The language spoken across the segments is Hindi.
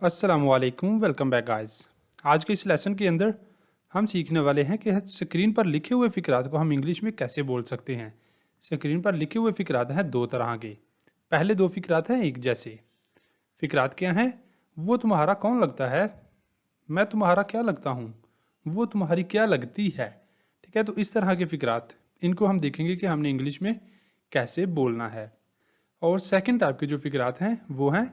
अस्सलामुअलैकुम, वेलकम बैक गाइस। आज के इस लेसन के अंदर हम सीखने वाले हैं कि स्क्रीन पर लिखे हुए फ़िक्रात को हम इंग्लिश में कैसे बोल सकते हैं। स्क्रीन पर लिखे हुए फ़िक्रात हैं दो तरह के। पहले दो फ़िक्रात हैं एक जैसे। फ़िक्रात क्या हैं? वो तुम्हारा कौन लगता है, मैं तुम्हारा क्या लगता हूँ, वो तुम्हारी क्या लगती है। ठीक है, तो इस तरह के फ़िक्रात, इनको हम देखेंगे कि हमने इंग्लिश में कैसे बोलना है। और सेकंड टाइप के जो फ़िक्रात हैं वो हैं,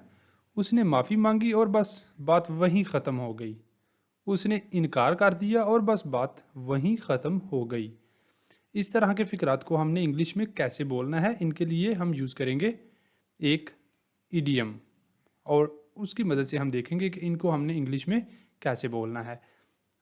उसने माफ़ी मांगी और बस बात वहीं ख़त्म हो गई। उसने इनकार कर दिया और बस बात वहीं ख़त्म हो गई। इस तरह के फ़िक्रात को हमने इंग्लिश में कैसे बोलना है, इनके लिए हम यूज़ करेंगे एक इडियम, और उसकी मदद से हम देखेंगे कि इनको हमने इंग्लिश में कैसे बोलना है।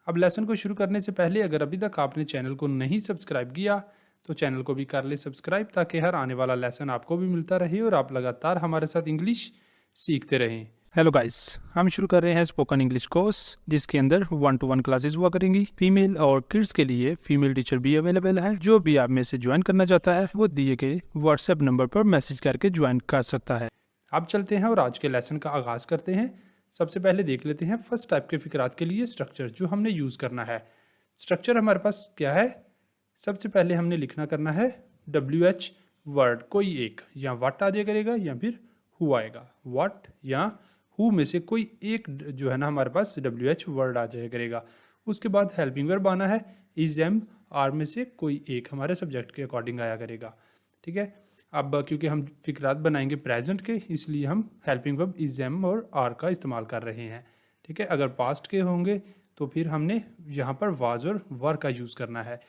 अब लेसन को शुरू करने से पहले अगर अभी तक आपने चैनल को नहीं सब्सक्राइब किया तो चैनल को भी कर ले सब्सक्राइब, ताकि हर आने वाला लेसन आपको भी मिलता रहे और आप लगातार हमारे साथ इंग्लिश सीखते रहें। हेलो गाइस, हम शुरू कर रहे हैं स्पोकन इंग्लिश कोर्स, जिसके अंदर 1-to-1 क्लासेस हुआ करेंगी। फीमेल और किड्स के लिए फीमेल टीचर भी अवेलेबल है। जो भी आप में से ज्वाइन करना चाहता है वो दिए गए व्हाट्सएप नंबर पर मैसेज करके ज्वाइन कर सकता है। अब चलते हैं और आज के लेसन का आगाज़ करते हैं। सबसे पहले देख लेते हैं फर्स्ट टाइप के फ़िक्रात के लिए स्ट्रक्चर जो हमने यूज़ करना है। स्ट्रक्चर हमारे पास क्या है? सबसे पहले हमने लिखना करना है WH वर्ड, कोई एक, या वाट आ जाया करेगा या फिर हु आएगा। वाट या हु में से कोई एक जो है ना हमारे पास WH वर्ड आ जाया करेगा। उसके बाद हेल्पिंग वर्ब आना है, इज एम आर में से कोई एक हमारे सब्जेक्ट के अकॉर्डिंग आया करेगा। ठीक है, अब क्योंकि हम फिक्रात बनाएंगे प्रेजेंट के, इसलिए हम हेल्पिंग वर्ब इज एम और आर का इस्तेमाल कर रहे हैं। ठीक है, अगर पास्ट के होंगे तो फिर हमने यहाँ पर वाज और वर का यूज़ करना है।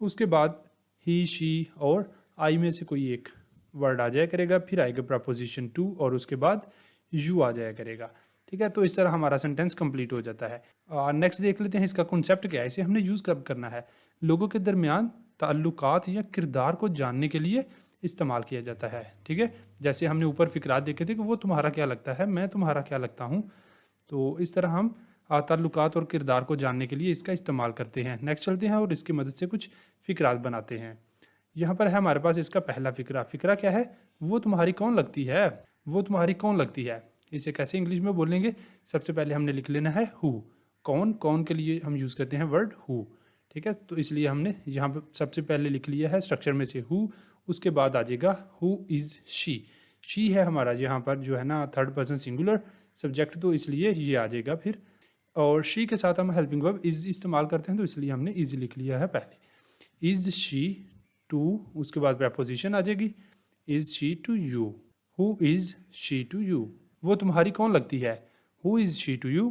उसके बाद ही शी और आई में से कोई एक वर्ड आ जाया करेगा, फिर आएगा प्रपोजिशन टू और उसके बाद यू आ जाया करेगा। ठीक है, तो इस तरह हमारा सेंटेंस कंप्लीट हो जाता है। नेक्स्ट देख लेते हैं इसका कॉन्सेप्ट क्या है। इसे हमने यूज़ कब करना है? लोगों के दरमियान ताल्लुकात या किरदार को जानने के लिए इस्तेमाल किया जाता है। ठीक है, जैसे हमने ऊपर फिक्रात देखे थे कि वो तुम्हारा क्या लगता है, मैं तुम्हारा क्या लगता हूँ, तो इस तरह हम ताल्लुकात और किरदार को जानने के लिए इसका इस्तेमाल करते हैं। नेक्स्ट चलते हैं और इसकी मदद से कुछ फ़िक्रात बनाते हैं। यहाँ पर है हमारे पास इसका पहला फ़िक्रा। फ़िक्रा क्या है? वो तुम्हारी कौन लगती है, वो तुम्हारी कौन लगती है। इसे कैसे इंग्लिश में बोलेंगे? सबसे पहले हमने लिख लेना है हु। कौन, कौन के लिए हम यूज़ करते हैं वर्ड हु। ठीक है, तो इसलिए हमने यहाँ पर सबसे पहले लिख लिया है स्ट्रक्चर में से हु। उसके बाद आ जाएगा हु इज़ शी। शी है हमारा यहाँ पर जो है ना थर्ड पर्सन सिंगुलर सब्जेक्ट, तो इसलिए ये आ जाएगा फिर। और शी के साथ हम हेल्पिंग वर्ब इज़ इस्तेमाल करते हैं, तो इसलिए हमने इज़ लिख लिया है पहले। इज़ शी टू, उसके बाद प्रपोजिशन आ जाएगी is she to you. Who is she to you, वो तुम्हारी कौन लगती है। Who is she to you,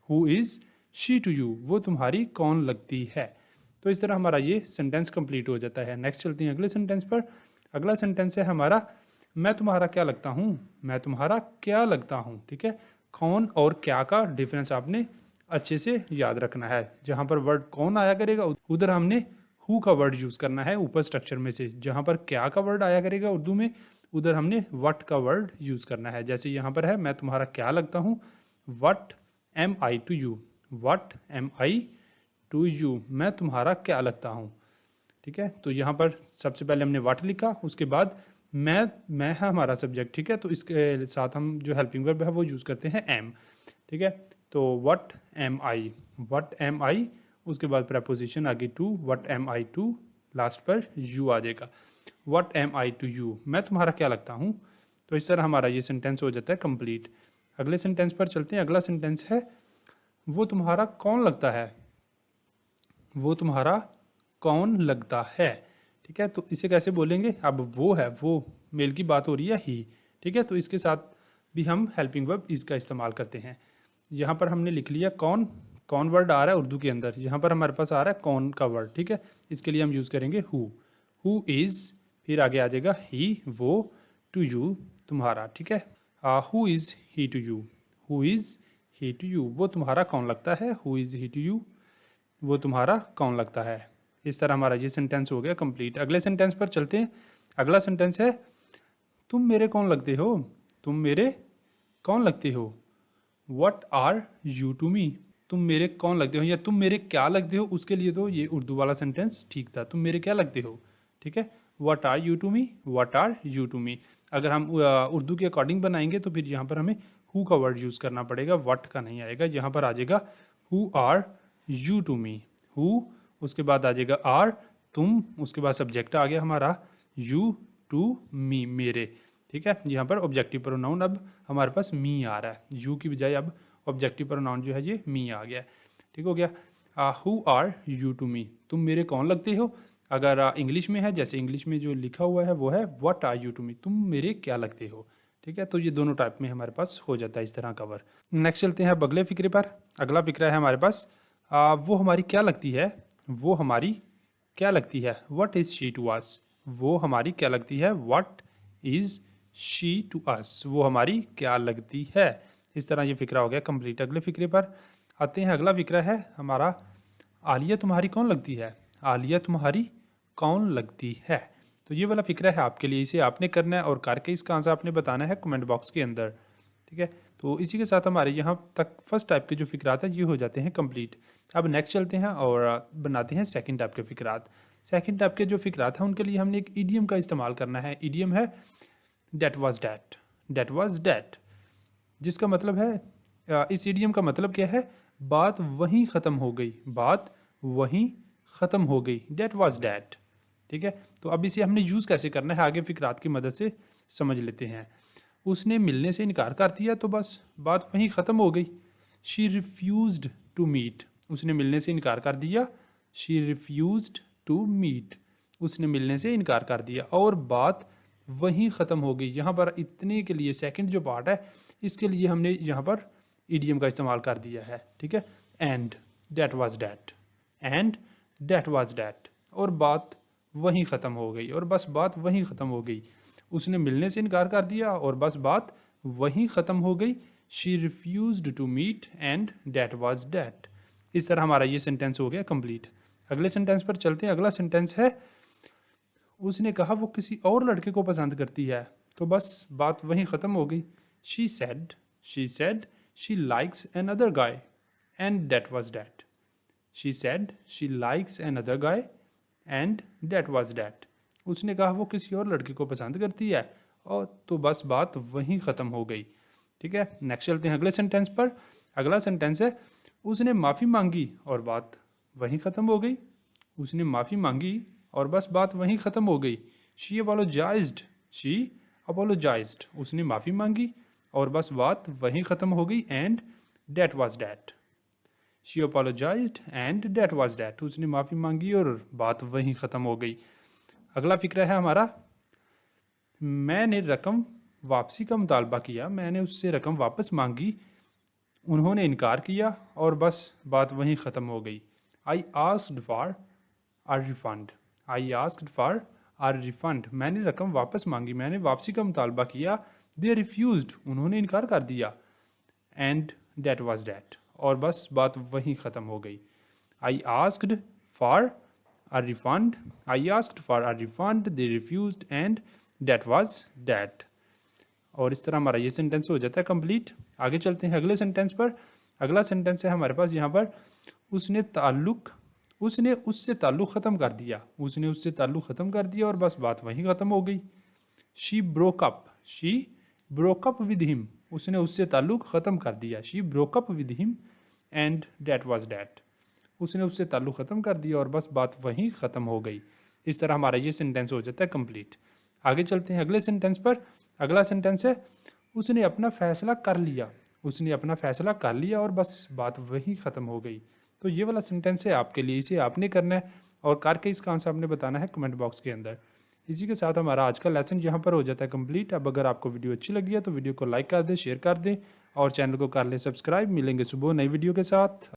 who is she to you, वो तुम्हारी कौन लगती है। तो इस तरह हमारा ये सेंटेंस कंप्लीट हो जाता है। नेक्स्ट चलते हैं अगले सेंटेंस पर। अगला सेंटेंस है हमारा मैं तुम्हारा क्या लगता हूँ, मैं तुम्हारा क्या लगता हूँ। ठीक है, कौन और क्या का डिफरेंस आपने अच्छे से याद रखना है। जहाँ पर वर्ड कौन आया करेगा उधर हमने हु का वर्ड यूज़ करना है ऊपर स्ट्रक्चर में से। जहाँ पर क्या का वर्ड आया करेगा उर्दू में, उधर हमने वट का वर्ड यूज़ करना है। जैसे यहाँ पर है मैं तुम्हारा क्या लगता हूँ, what am I to you, what am I to you, मैं तुम्हारा क्या लगता हूँ। ठीक है, तो यहाँ पर सबसे पहले हमने वट लिखा, उसके बाद मैं है हमारा सब्जेक्ट। ठीक है, तो इसके साथ हम जो हेल्पिंग वर्ब है वो यूज़ करते हैं एम। ठीक है, तो what am I, what am I, उसके बाद प्रपोजिशन आगे to, what am I to, last पर यू आ जाएगा। What am I to you, मैं तुम्हारा क्या लगता हूँ। तो इस तरह हमारा ये सेंटेंस हो जाता है कंप्लीट। अगले सेंटेंस पर चलते हैं। अगला सेंटेंस है वो तुम्हारा कौन लगता है, वो तुम्हारा कौन लगता है। ठीक है, तो इसे कैसे बोलेंगे? अब वो है, वो मेल की बात हो रही है ही। ठीक है, तो इसके साथ भी हम हेल्पिंग वर्ब इज़ का इस्तेमाल करते हैं। यहाँ पर हमने लिख लिया कौन, कौन वर्ड आ रहा है उर्दू के अंदर, यहाँ पर हमारे पास आ रहा है कौन का वर्ड। ठीक है, इसके लिए हम यूज़ करेंगे हु इज़, फिर आगे आ जाएगा ही, वो, टू यू, तुम्हारा। ठीक है, who is he to you, who is he to you, वो तुम्हारा कौन लगता है। Who is he to you, वो तुम्हारा कौन लगता है। इस तरह हमारा ये सेंटेंस हो गया कंप्लीट। अगले सेंटेंस पर चलते हैं। अगला सेंटेंस है तुम मेरे कौन लगते हो, तुम मेरे कौन लगते हो। What are you to me, तुम मेरे कौन लगते हो या तुम मेरे क्या लगते हो, उसके लिए तो ये उर्दू वाला सेंटेंस ठीक था, तुम मेरे क्या लगते हो। ठीक है, what are you to me, what are you to me. अगर हम उर्दू के अकॉर्डिंग बनाएंगे तो फिर यहाँ पर हमें हु का वर्ड यूज़ करना पड़ेगा, व्हाट का नहीं आएगा। यहाँ पर आ जाएगा who are you to me, who, उसके बाद आ जाएगा आर, तुम, उसके बाद सब्जेक्ट आ गया हमारा यू टू मी, मेरे। ठीक है, यहाँ पर ऑब्जेक्टिव प्रोनाउन अब हमारे पास मी आ रहा है, यू की बजाय अब ऑब्जेक्टिव प्रोनाउन जो है ये मी आ गया। ठीक हो गया। Who are you to me, तुम मेरे कौन लगते हो। अगर इंग्लिश में है, जैसे इंग्लिश में जो लिखा हुआ है वो है what are you to me, तुम मेरे क्या लगते हो। ठीक है, तो ये दोनों टाइप में हमारे पास हो जाता है इस तरह कवर। नेक्स्ट चलते हैं अब अगले फिक्रे पर। अगला फिक्रा है हमारे पास वो हमारी क्या लगती है, वो हमारी क्या लगती है, what is she to us, वो हमारी क्या लगती है, what is she to us, वो हमारी क्या लगती है। इस तरह ये फिक्रा हो गया कंप्लीट। अगले फिक्रे पर आते हैं। अगला फिक्रा है हमारा आलिया तुम्हारी कौन लगती है, आलिया तुम्हारी कौन लगती है। तो ये वाला फिक्रा है आपके लिए, इसे आपने करना है और करके इसका आंसर आपने बताना है कमेंट बॉक्स के अंदर। ठीक है, तो इसी के साथ हमारे यहाँ तक फर्स्ट टाइप के जो फिक्रात हैं ये हो जाते हैं कंप्लीट। अब नेक्स्ट चलते हैं और बनाते हैं सेकंड टाइप के फिक्रात। सेकंड टाइप के जो फिक्रात हैं उनके लिए हमने एक ईडियम का इस्तेमाल करना है। ईडियम है that was that, that was that, जिसका मतलब है इस ईडियम का मतलब क्या है, बात वहीं ख़त्म हो गई, बात वहीं ख़त्म हो गई, डेट वाज डैट। ठीक है, तो अब इसे हमने यूज़ कैसे करना है आगे फिक्रात की मदद से समझ लेते हैं। उसने मिलने से इनकार कर दिया तो बस बात वहीं ख़त्म हो गई। शी रिफ्यूज्ड टू मीट, उसने मिलने से इनकार कर दिया। शी रिफ्यूज्ड टू मीट, उसने मिलने से इनकार कर दिया और बात वहीं ख़त्म हो गई। यहाँ पर इतने के लिए सेकंड जो पार्ट है इसके लिए हमने यहाँ पर ईडियम का इस्तेमाल कर दिया है। ठीक है, and that was that, and that was that, और बात वहीं ख़त्म हो गई और बस बात वहीं ख़त्म हो गई। उसने मिलने से इनकार कर दिया और बस बात वहीं ख़त्म हो गई। She refused to meet and that was that. इस तरह हमारा ये सेंटेंस हो गया कंप्लीट। अगले सेंटेंस पर चलते हैं। अगला सेंटेंस है उसने कहा वो किसी और लड़के को पसंद करती है तो बस बात वहीं ख़त्म हो गई। She said she likes an other guy and that was that. She said she likes an other guy and that was that. उसने कहा वो किसी और लड़के को पसंद करती है और तो बस बात वहीं ख़त्म हो गई। ठीक है, नेक्स्ट चलते हैं अगले सेंटेंस पर। अगला सेंटेंस है उसने माफ़ी मांगी और बात वहीं ख़त्म हो गई। उसने माफ़ी मांगी और बस बात वहीं ख़त्म हो गई। शी अपोलोजाइज्ड, शी अपोलोजाइज्ड, उसने माफ़ी मांगी और बस बात वहीं ख़त्म हो गई। And that was that. She apologised and that was that, उसने माफ़ी मांगी और बात वहीं ख़त्म हो गई। अगला फिक्रा है हमारा मैंने रकम वापसी का मुतालबा किया, मैंने उससे रकम वापस मांगी, उन्होंने इनकार किया और बस बात वहीं ख़त्म हो गई। I asked for a refund, I asked for a refund, मैंने रकम वापस मांगी, मैंने वापसी का मुतालबा किया। दे रिफ्यूज्ड, उन्होंने इनकार कर दिया। एंड डेट वाज डैट, और बस बात वहीं ख़त्म हो गई। I asked for a refund, I asked for a refund, they refused and that was that. और इस तरह हमारा ये सेंटेंस हो जाता है कंप्लीट। आगे चलते हैं अगले सेंटेंस पर। अगला सेंटेंस है हमारे पास यहाँ पर उसने उससे ताल्लुक़ ख़त्म कर दिया, उसने उससे ताल्लुक़ ख़त्म कर दिया और बस बात वहीं ख़त्म हो गई। She broke up with him, उसने उससे ताल्लुक़ ख़त्म कर दिया। She broke up with him and that was that, उसने उससे ताल्लुक़ ख़त्म कर दिया और बस बात वहीं ख़त्म हो गई। इस तरह हमारा ये सेंटेंस हो जाता है कंप्लीट। आगे चलते हैं अगले सेंटेंस पर। अगला सेंटेंस है उसने अपना फ़ैसला कर लिया, उसने अपना फ़ैसला कर लिया और बस बात वहीं ख़त्म हो गई। तो ये वाला सेंटेंस है आपके लिए, इसे आपने करना है और करके इसका आंसर आपने बताना है कमेंट बॉक्स के अंदर। इसी के साथ हमारा आज का लेसन यहाँ पर हो जाता है कंप्लीट। अब अगर आपको वीडियो अच्छी लगी है तो वीडियो को लाइक कर दें, शेयर कर दें और चैनल को कर लें सब्सक्राइब। मिलेंगे सुबह नई वीडियो के साथ।